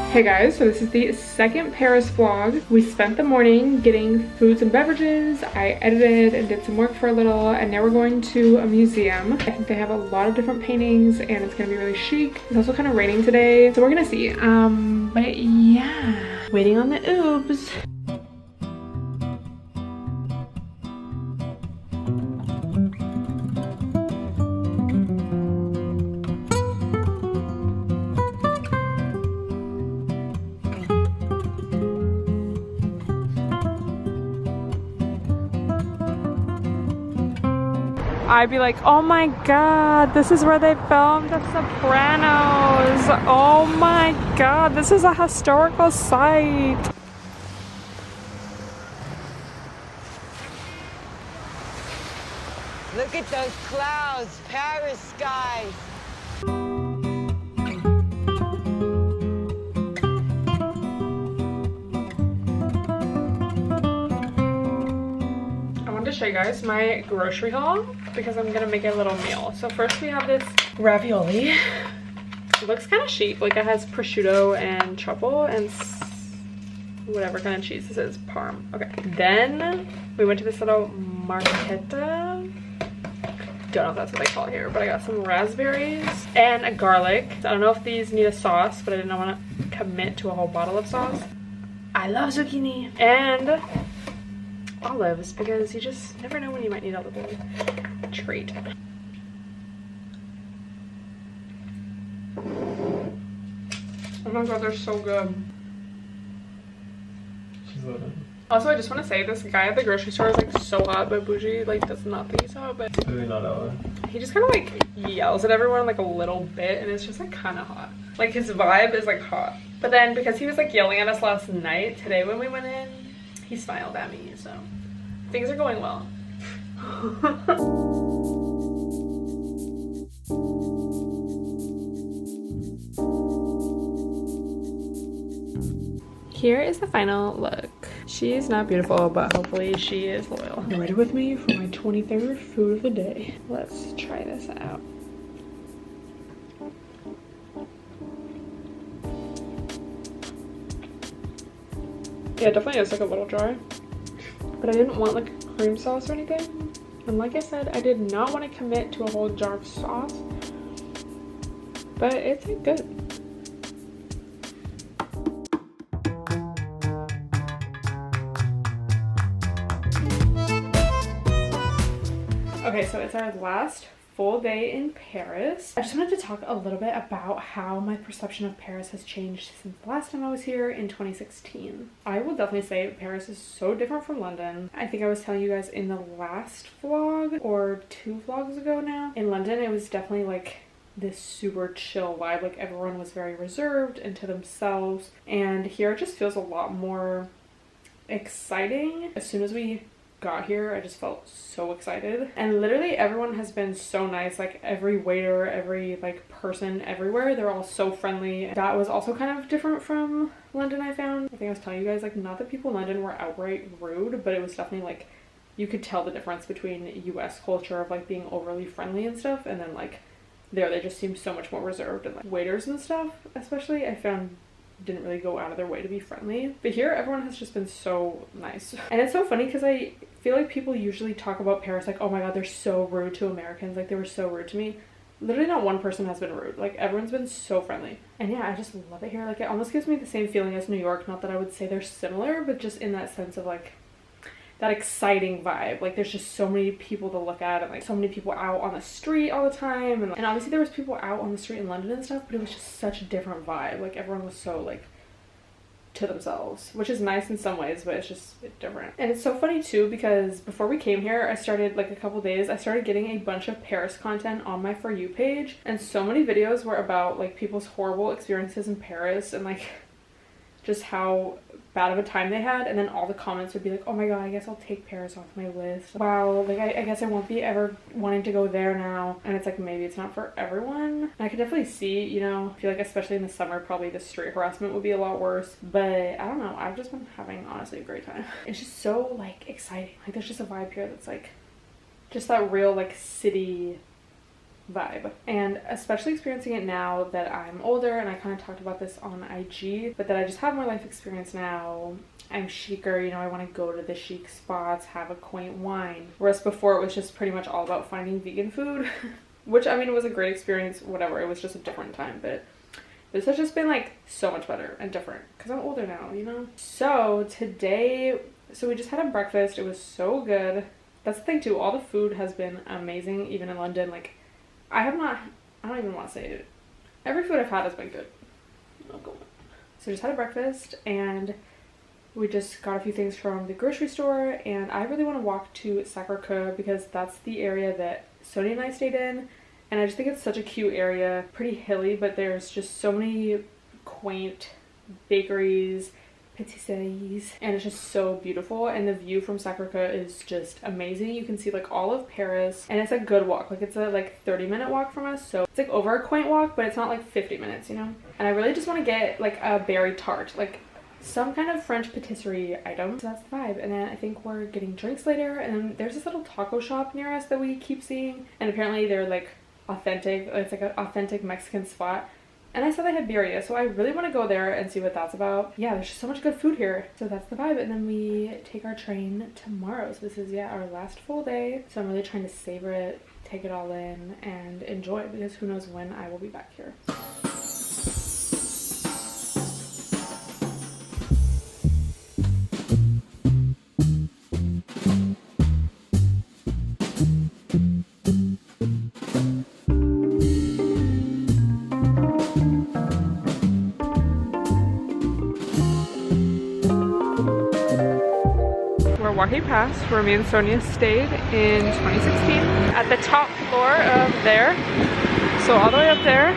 Hey guys, so this is the second Paris vlog. We spent the morning getting foods and beverages. I edited and did some work for a little, and now we're going to a museum. I think they have a lot of different paintings and it's gonna be really chic. It's also kind of raining today, so we're gonna see. But yeah, waiting on the oobs. I'd be like, oh my god, this is where they filmed The Sopranos. Oh my god, this is a historical site. Look at those clouds, Paris skies. To show you guys my grocery haul because I'm gonna make a little meal. So first we have this ravioli. It looks kind of chic, like it has prosciutto and truffle and whatever kind of cheese this is, parm. Okay, then we went to this little marchetta. Don't know if that's what they call it here, but I got some raspberries and a garlic. I don't know if these need a sauce, but I didn't want to commit to a whole bottle of sauce. I love zucchini. And olives, because you just never know when you might need a little treat. Oh my god, they're so good. Also, I just want to say this guy at the grocery store is like so hot, but Bougie like does not think he's hot, but Maybe not Ella. he just kind of like yells at everyone like a little bit, and it's just like kind of hot. Like his vibe is like hot. But then because he was like yelling at us last night, today when we went in, he smiled at me, so things are going well. Here is the final look. She is not beautiful, but hopefully she is loyal. You ready with me for my 23rd food of the day? Let's try this out. Yeah, it definitely is like a little dry. But I didn't want like cream sauce or anything. And like I said, I did not want to commit to a whole jar of sauce. But it's like good. Okay, so it's our last full day in Paris. I just wanted to talk a little bit about how my perception of Paris has changed since the last time I was here in 2016. I will definitely say Paris is so different from London. I think I was telling you guys in the last vlog or 2 vlogs ago now. In London, it was definitely like this super chill vibe. Like everyone was very reserved and to themselves. And here it just feels a lot more exciting. As soon as we got here, I just felt so excited, and literally everyone has been so nice. Like every waiter, every like person everywhere, they're all so friendly. That was also kind of different from London, I found. I think I was telling you guys, like, not that people in London were outright rude, but it was definitely like you could tell the difference between US culture of like being overly friendly and stuff, and then like there they just seemed so much more reserved, and like waiters and stuff especially I found didn't really go out of their way to be friendly. But here everyone has just been so nice. And it's so funny because I feel like people usually talk about Paris like, oh my god, they're so rude to Americans, like they were so rude to me. Literally not one person has been rude. Like everyone's been so friendly. And yeah, I just love it here. Like it almost gives me the same feeling as New York. Not that I would say they're similar, but just in that sense of like that exciting vibe. Like there's just so many people to look at, and like so many people out on the street all the time, and obviously there was people out on the street in London and stuff, but it was just such a different vibe. Like everyone was so like to themselves, which is nice in some ways, but it's just different. And it's so funny too because before we came here, I started like a couple days, I started getting a bunch of Paris content on my For You page, and so many videos were about like people's horrible experiences in Paris and like just how bad of a time they had, and then all the comments would be like, oh my god, I guess I'll take Paris off my list. Wow, like I guess I won't be ever wanting to go there now. And it's like, maybe it's not for everyone. And I could definitely see, you know, I feel like especially in the summer probably the street harassment would be a lot worse, but I don't know, I've just been having honestly a great time. It's just so like exciting. Like there's just a vibe here that's like just that real like city vibe. And especially experiencing it now that I'm older, and I kind of talked about this on IG, but that I just have more life experience now. I'm chicer, you know, I want to go to the chic spots, have a quaint wine. Whereas before it was just pretty much all about finding vegan food, which I mean, it was a great experience, whatever. It was just a different time, but this has just been like so much better and different because I'm older now, you know? So today, we just had a breakfast. It was so good. That's the thing too. All the food has been amazing, even in London. Like, I don't even want to say it. Every food I've had has been good. So just had a breakfast, and we just got a few things from the grocery store, and I really want to walk to Sacré-Cœur because that's the area that Sonia and I stayed in, and I just think it's such a cute area. Pretty hilly, but there's just so many quaint bakeries, patisseries, and it's just so beautiful, and the view from Sacré-Cœur is just amazing. You can see like all of Paris, and it's a good walk. Like, it's a like 30-minute walk from us, so it's like over a quaint walk, but it's not like 50 minutes, you know? And I really just want to get like a berry tart, like some kind of French patisserie item. So that's the vibe. And then I think we're getting drinks later, and then there's this little taco shop near us that we keep seeing, and apparently they're like authentic. It's like an authentic Mexican spot, and I saw they had birria, so I really want to go there and see what that's about. Yeah, there's just so much good food here. So that's the vibe. And then we take our train tomorrow, so this is, yeah, our last full day. So I'm really trying to savor it, take it all in, and enjoy it, because who knows when I will be back here. Walking past where me and Sonia stayed in 2016 at the top floor of there. So all the way up there,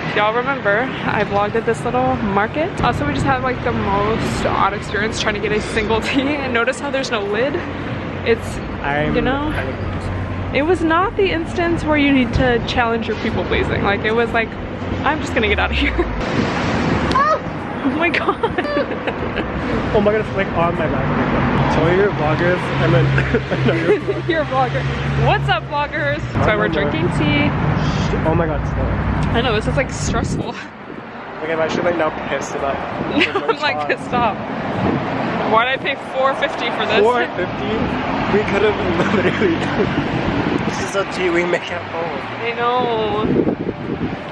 if y'all remember, I vlogged at this little market. Also, we just had like the most odd experience trying to get a single tea, and notice how there's no lid. It's, you know, it was not the instance where you need to challenge your people pleasing. Like, it was like, I'm just gonna get out of here. Oh my god. Oh my god, it's like on my back. So you're vloggers, and then no, you're vloggers. You're a vlogger. What's up, vloggers? So we're drinking tea. Oh my god, Stella. I know, this is like stressful. Like, I'm actually like now pissed about it. I'm like pissed off. Why'd I pay $4.50 for this? $4.50? We could have literally. This is a tea we make at home. I know.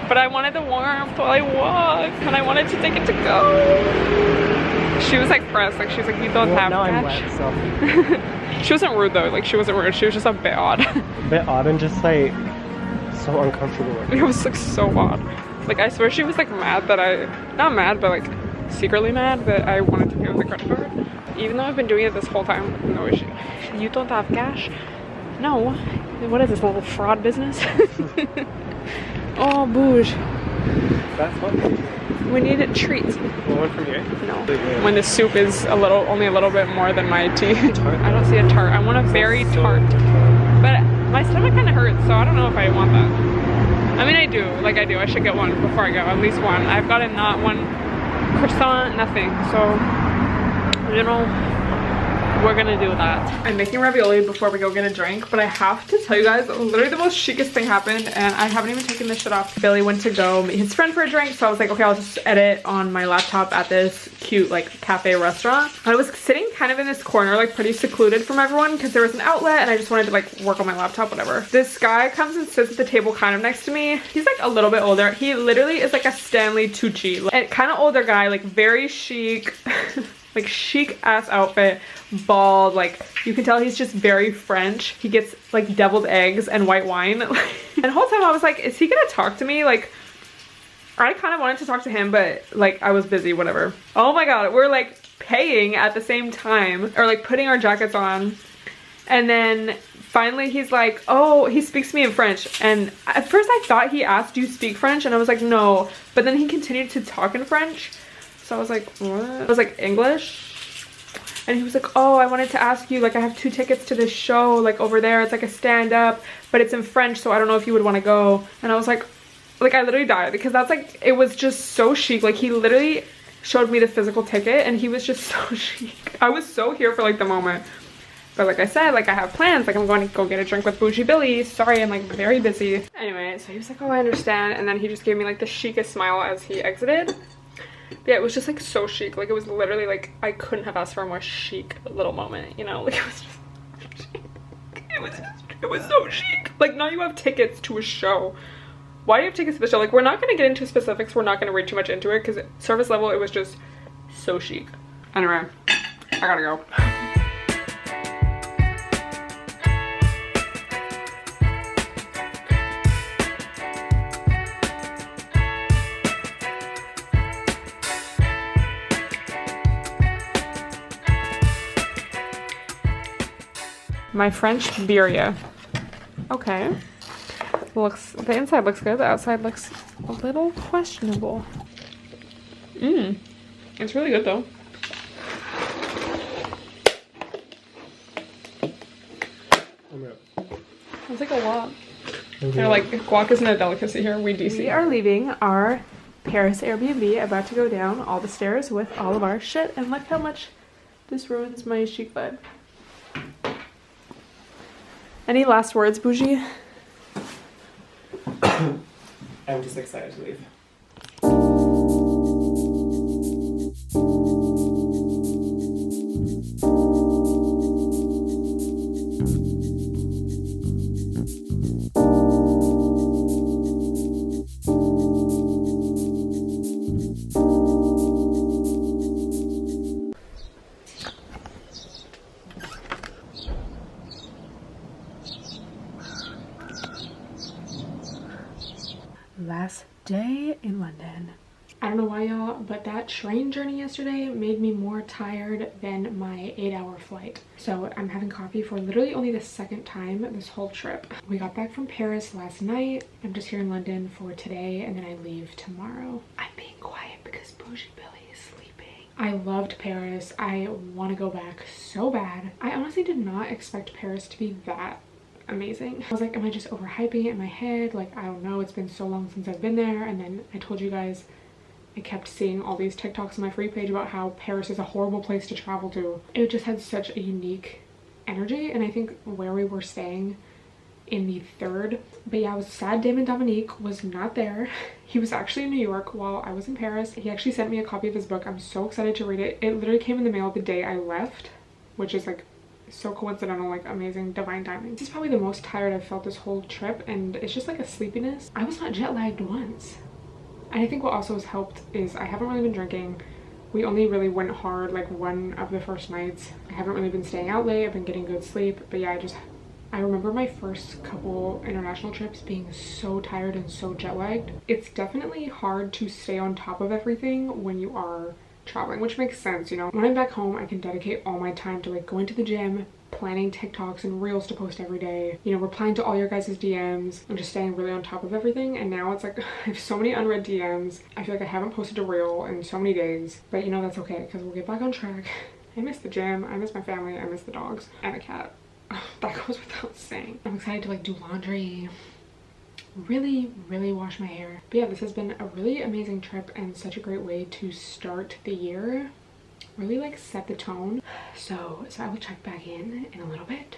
But I wanted the warmth while I walked, and I wanted to take it to go. She was like pressed, like she was like, you don't have cash. I'm wet, so. She wasn't rude though, like she wasn't rude, she was just a bit odd. A bit odd and just like so uncomfortable. It was like so odd. Like, I swear she was like mad that not mad, but like secretly mad that I wanted to pay with the credit card. Even though I've been doing it this whole time, no issue. You don't have cash? No. What is this, a little fraud business? Oh, bouge. That's what. We need a treat. One from here? No. When the soup is only a little bit more than my tea. I don't see a tart. I want a berry tart. But my stomach kind of hurts, so I don't know if I want that. I mean, I do. Like, I do. I should get one before I go. At least one. I've gotten not one croissant, nothing. So, you know, we're gonna do that. I'm making ravioli before we go get a drink, but I have to tell you guys, literally the most chicest thing happened, and I haven't even taken this shit off. Billy went to go meet his friend for a drink, so I was like, okay, I'll just edit on my laptop at this cute like cafe restaurant. I was sitting kind of in this corner, like pretty secluded from everyone, because there was an outlet and I just wanted to like work on my laptop, whatever. This guy comes and sits at the table kind of next to me. He's like a little bit older. He literally is like a Stanley Tucci, like, kind of older guy, like very chic. Like chic ass outfit, bald, like you can tell he's just very French. He gets like deviled eggs and white wine. And the whole time I was like, is he gonna talk to me? Like, I kind of wanted to talk to him, but like I was busy, whatever. Oh my god, we're like paying at the same time, or like putting our jackets on, and then finally he's like, oh, he speaks to me in French. And at first I thought he asked, do you speak French? And I was like, no. But then he continued to talk in French. So I was like, what? I was like, English? And he was like, oh, I wanted to ask you, like, I have 2 tickets to this show, like, over there. It's like a stand-up, but it's in French, so I don't know if you would want to go. And I was like, I literally died, because that's like, it was just so chic. Like, he literally showed me the physical ticket, and he was just so chic. I was so here for, like, the moment. But like I said, like I have plans, like I'm going to go get a drink with Bougie Billy. Sorry, I'm like very busy. Anyway, so he was like, oh, I understand. And then he just gave me like the chicest smile as he exited. Yeah, it was just like so chic. Like it was literally like I couldn't have asked for a more chic little moment, you know? Like it was just chic. It was so chic. Like now you have tickets to a show. Why do you have tickets to the show? Like we're not gonna get into specifics. We're not gonna read too much into it because service level, it was just so chic. Anyway, I gotta go. My French birria. Okay. The inside looks good. The outside looks a little questionable. It's really good though. It's like a lot. They're like, guac isn't a delicacy here. We DC. We are leaving our Paris Airbnb, about to go down all the stairs with all of our shit, and look how much this ruins my chic vibe. Any last words, Bougie? I'm just excited to leave. Last day in London. I don't know why y'all, but that train journey yesterday made me more tired than my 8-hour flight. So I'm having coffee for literally only the second time this whole trip. We got back from Paris last night. I'm just here in London for today and then I leave tomorrow. I'm being quiet because Bougie Billy is sleeping. I loved Paris. I want to go back so bad. I honestly did not expect Paris to be that amazing. I was like, am I just overhyping it in my head? Like, I don't know, it's been so long since I've been there. And then I told you guys, I kept seeing all these TikToks on my free page about how Paris is a horrible place to travel to. It just had such a unique energy, and I think where we were staying in the third, but yeah, I was sad Damon Dominique was not there. He was actually in New York while I was in Paris. He actually sent me a copy of his book. I'm so excited to read it. It literally came in the mail the day I left, which is like so coincidental, like amazing divine timing. This is probably the most tired I've felt this whole trip, and it's just like a sleepiness. I was not jet lagged once. And I think what also has helped is I haven't really been drinking. We only really went hard like one of the first nights. I haven't really been staying out late. I've been getting good sleep, but yeah, I remember my first couple international trips being so tired and so jet lagged. It's definitely hard to stay on top of everything when you are traveling, which makes sense, you know. When I'm back home, I can dedicate all my time to like going to the gym, planning TikToks and reels to post every day, you know, replying to all your guys' DMs and just staying really on top of everything. And now it's like I have so many unread DMs. I feel like I haven't posted a reel in so many days, but you know, that's okay because we'll get back on track. I miss the gym, I miss my family, I miss the dogs and a cat. That goes without saying. I'm excited to like do laundry, really wash my hair. But yeah, this has been a really amazing trip and such a great way to start the year. Really like set the tone. So I will check back in a little bit.